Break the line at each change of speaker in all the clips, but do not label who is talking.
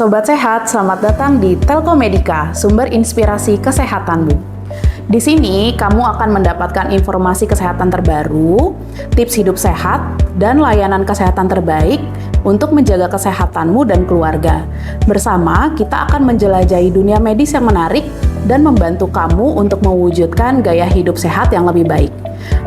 Sobat Sehat, selamat datang di Telkomedika, sumber inspirasi kesehatanmu. Di sini, kamu akan mendapatkan informasi kesehatan terbaru, tips hidup sehat, dan layanan kesehatan terbaik untuk menjaga kesehatanmu dan keluarga. Bersama, kita akan menjelajahi dunia medis yang menarik dan membantu kamu untuk mewujudkan gaya hidup sehat yang lebih baik.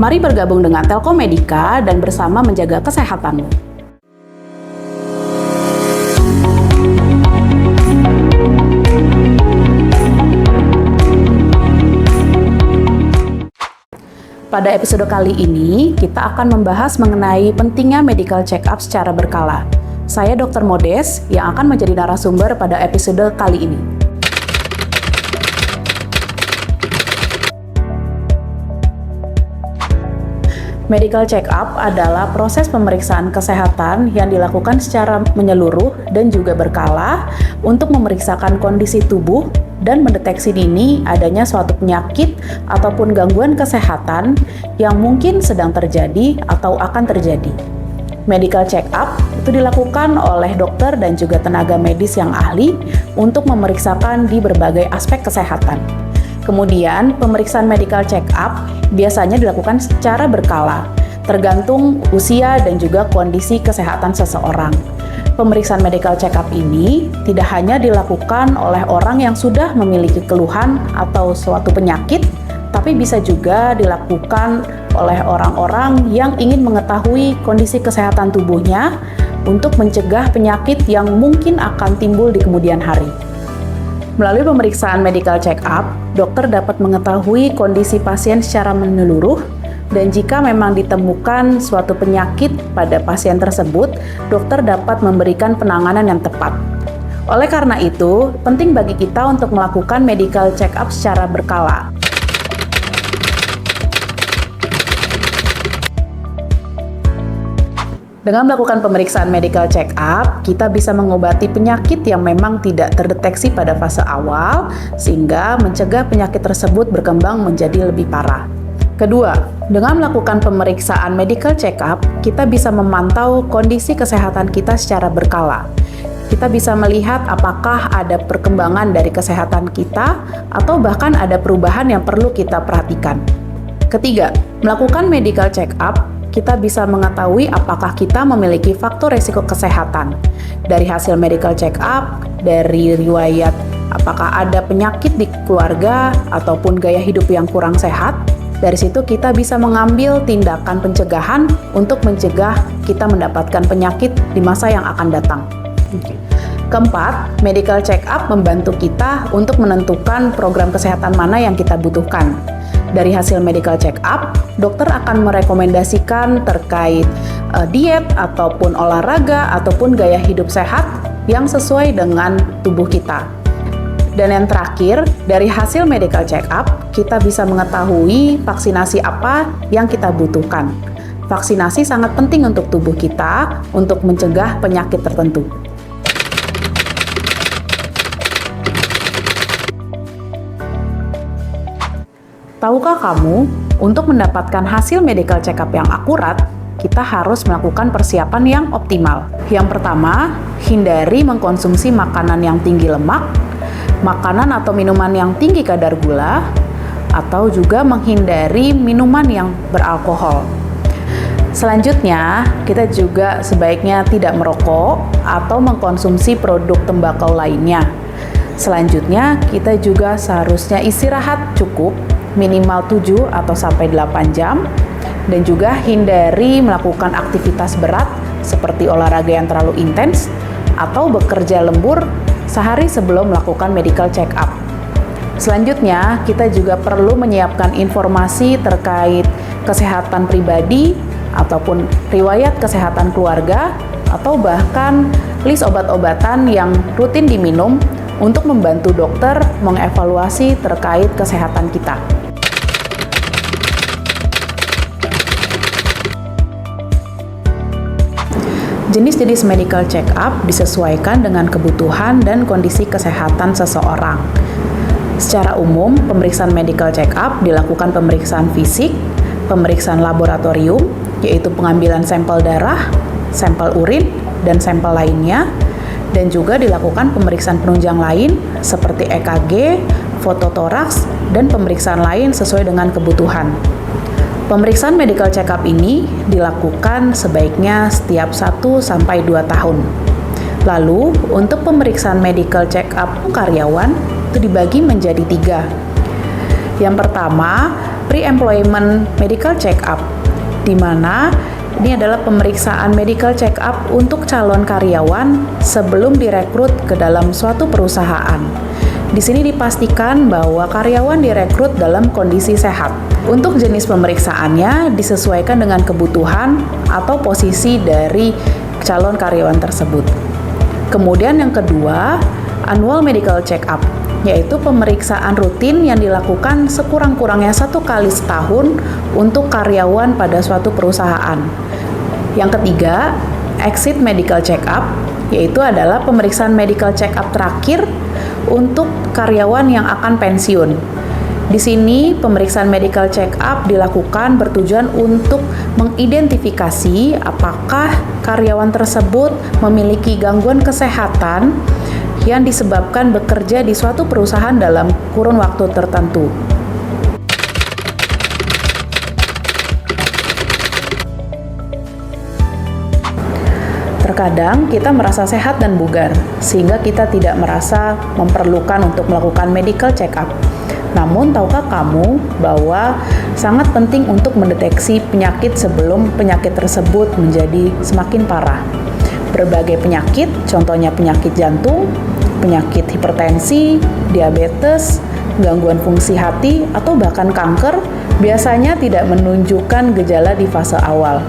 Mari bergabung dengan Telkomedika dan bersama menjaga kesehatanmu. Pada episode kali ini, kita akan membahas mengenai pentingnya medical check-up secara berkala. Saya Dr. Modes yang akan menjadi narasumber pada episode kali ini. Medical check-up adalah proses pemeriksaan kesehatan yang dilakukan secara menyeluruh dan juga berkala untuk memeriksakan kondisi tubuh dan mendeteksi dini adanya suatu penyakit ataupun gangguan kesehatan yang mungkin sedang terjadi atau akan terjadi. Medical check-up itu dilakukan oleh dokter dan juga tenaga medis yang ahli untuk memeriksakan di berbagai aspek kesehatan. Kemudian, pemeriksaan medical check-up biasanya dilakukan secara berkala, tergantung usia dan juga kondisi kesehatan seseorang. Pemeriksaan medical check-up ini tidak hanya dilakukan oleh orang yang sudah memiliki keluhan atau suatu penyakit, tapi bisa juga dilakukan oleh orang-orang yang ingin mengetahui kondisi kesehatan tubuhnya untuk mencegah penyakit yang mungkin akan timbul di kemudian hari. Melalui pemeriksaan medical check-up, dokter dapat mengetahui kondisi pasien secara menyeluruh, dan jika memang ditemukan suatu penyakit pada pasien tersebut, dokter dapat memberikan penanganan yang tepat. Oleh karena itu, penting bagi kita untuk melakukan medical check-up secara berkala. Dengan melakukan pemeriksaan medical check-up, kita bisa mengobati penyakit yang memang tidak terdeteksi pada fase awal, sehingga mencegah penyakit tersebut berkembang menjadi lebih parah. Kedua, dengan melakukan pemeriksaan medical check-up, kita bisa memantau kondisi kesehatan kita secara berkala. Kita bisa melihat apakah ada perkembangan dari kesehatan kita, atau bahkan ada perubahan yang perlu kita perhatikan. Ketiga, melakukan medical check-up, kita bisa mengetahui apakah kita memiliki faktor risiko kesehatan. Dari hasil medical check-up, dari riwayat apakah ada penyakit di keluarga ataupun gaya hidup yang kurang sehat, dari situ kita bisa mengambil tindakan pencegahan untuk mencegah kita mendapatkan penyakit di masa yang akan datang. Keempat, medical check-up membantu kita untuk menentukan program kesehatan mana yang kita butuhkan. Dari hasil medical check-up, dokter akan merekomendasikan terkait diet ataupun olahraga ataupun gaya hidup sehat yang sesuai dengan tubuh kita. Dan yang terakhir, dari hasil medical check-up, kita bisa mengetahui vaksinasi apa yang kita butuhkan. Vaksinasi sangat penting untuk tubuh kita untuk mencegah penyakit tertentu. Tahukah kamu, untuk mendapatkan hasil medical check-up yang akurat, kita harus melakukan persiapan yang optimal. Yang pertama, hindari mengkonsumsi makanan yang tinggi lemak, makanan atau minuman yang tinggi kadar gula, atau juga menghindari minuman yang beralkohol. Selanjutnya, kita juga sebaiknya tidak merokok atau mengkonsumsi produk tembakau lainnya. Selanjutnya, kita juga seharusnya istirahat cukup, minimal 7 atau sampai 8 jam, dan juga hindari melakukan aktivitas berat seperti olahraga yang terlalu intens atau bekerja lembur sehari sebelum melakukan medical check-up. Selanjutnya, kita juga perlu menyiapkan informasi terkait kesehatan pribadi ataupun riwayat kesehatan keluarga atau bahkan list obat-obatan yang rutin diminum untuk membantu dokter mengevaluasi terkait kesehatan kita. Jenis-jenis medical check-up disesuaikan dengan kebutuhan dan kondisi kesehatan seseorang. Secara umum, pemeriksaan medical check-up dilakukan pemeriksaan fisik, pemeriksaan laboratorium, yaitu pengambilan sampel darah, sampel urin, dan sampel lainnya, dan juga dilakukan pemeriksaan penunjang lain seperti EKG, foto toraks, dan pemeriksaan lain sesuai dengan kebutuhan. Pemeriksaan medical check-up ini dilakukan sebaiknya setiap 1-2 tahun. Lalu, untuk pemeriksaan medical check-up karyawan itu dibagi menjadi 3. Yang pertama, pre-employment medical check-up, di mana ini adalah pemeriksaan medical check-up untuk calon karyawan sebelum direkrut ke dalam suatu perusahaan. Di sini dipastikan bahwa karyawan direkrut dalam kondisi sehat. Untuk jenis pemeriksaannya disesuaikan dengan kebutuhan atau posisi dari calon karyawan tersebut. Kemudian yang kedua, annual medical check-up, yaitu pemeriksaan rutin yang dilakukan sekurang-kurangnya 1 kali setahun untuk karyawan pada suatu perusahaan. Yang ketiga, exit medical check-up, yaitu adalah pemeriksaan medical check-up terakhir untuk karyawan yang akan pensiun. Di sini, pemeriksaan medical check-up dilakukan bertujuan untuk mengidentifikasi apakah karyawan tersebut memiliki gangguan kesehatan yang disebabkan bekerja di suatu perusahaan dalam kurun waktu tertentu. Terkadang kita merasa sehat dan bugar, sehingga kita tidak merasa memerlukan untuk melakukan medical check-up. Namun, tahukah kamu bahwa sangat penting untuk mendeteksi penyakit sebelum penyakit tersebut menjadi semakin parah? Berbagai penyakit, contohnya penyakit jantung, penyakit hipertensi, diabetes, gangguan fungsi hati, atau bahkan kanker, biasanya tidak menunjukkan gejala di fase awal.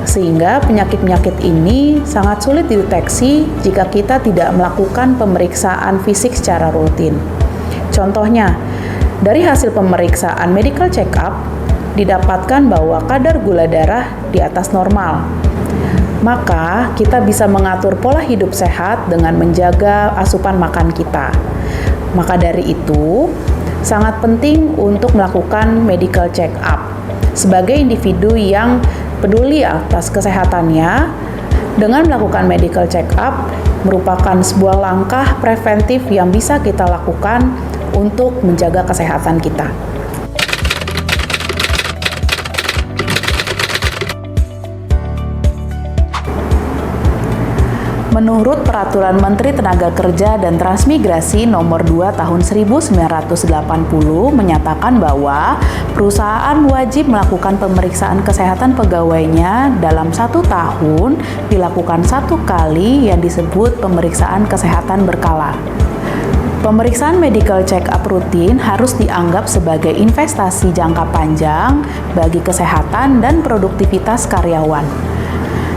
Sehingga penyakit-penyakit ini sangat sulit dideteksi jika kita tidak melakukan pemeriksaan fisik secara rutin. Contohnya, dari hasil pemeriksaan medical check-up, didapatkan bahwa kadar gula darah di atas normal. Maka, kita bisa mengatur pola hidup sehat dengan menjaga asupan makan kita. Maka dari itu, sangat penting untuk melakukan medical check-up. Sebagai individu yang peduli atas kesehatannya, dengan melakukan medical check-up merupakan sebuah langkah preventif yang bisa kita lakukan untuk menjaga kesehatan kita. Menurut Peraturan Menteri Tenaga Kerja dan Transmigrasi Nomor 2 Tahun 1980 menyatakan bahwa perusahaan wajib melakukan pemeriksaan kesehatan pegawainya dalam 1 tahun dilakukan 1 kali yang disebut pemeriksaan kesehatan berkala. Pemeriksaan medical check-up rutin harus dianggap sebagai investasi jangka panjang bagi kesehatan dan produktivitas karyawan.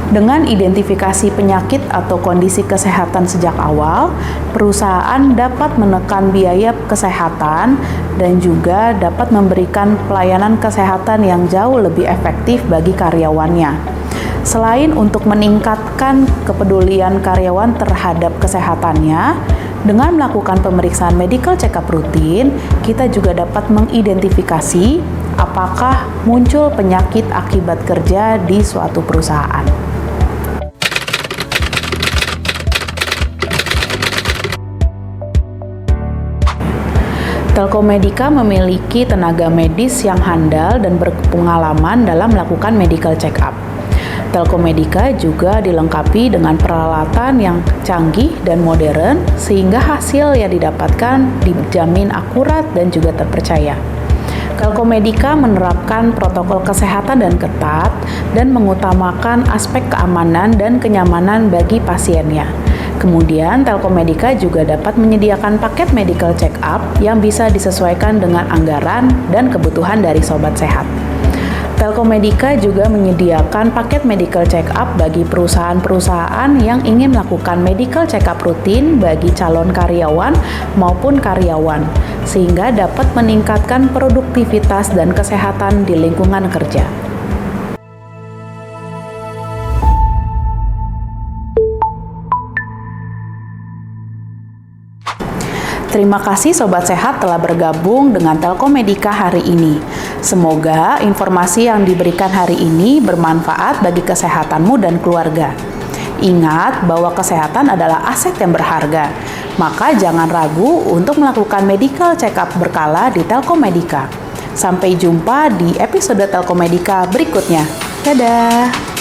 Dengan identifikasi penyakit atau kondisi kesehatan sejak awal, perusahaan dapat menekan biaya kesehatan dan juga dapat memberikan pelayanan kesehatan yang jauh lebih efektif bagi karyawannya. Selain untuk meningkatkan kepedulian karyawan terhadap kesehatannya, dengan melakukan pemeriksaan medical check-up rutin, kita juga dapat mengidentifikasi apakah muncul penyakit akibat kerja di suatu perusahaan. Telkomedika memiliki tenaga medis yang handal dan berpengalaman dalam melakukan medical check-up. Telkomedika juga dilengkapi dengan peralatan yang canggih dan modern, sehingga hasil yang didapatkan dijamin akurat dan juga terpercaya. Telkomedika menerapkan protokol kesehatan dan ketat dan mengutamakan aspek keamanan dan kenyamanan bagi pasiennya. Kemudian, Telkomedika juga dapat menyediakan paket medical check-up yang bisa disesuaikan dengan anggaran dan kebutuhan dari sobat sehat. Telkomedika juga menyediakan paket medical check-up bagi perusahaan-perusahaan yang ingin melakukan medical check-up rutin bagi calon karyawan maupun karyawan, sehingga dapat meningkatkan produktivitas dan kesehatan di lingkungan kerja. Terima kasih Sobat Sehat telah bergabung dengan Telkomedika hari ini. Semoga informasi yang diberikan hari ini bermanfaat bagi kesehatanmu dan keluarga. Ingat bahwa kesehatan adalah aset yang berharga, maka jangan ragu untuk melakukan medical check-up berkala di Telkomedika. Sampai jumpa di episode Telkomedika berikutnya. Dadah!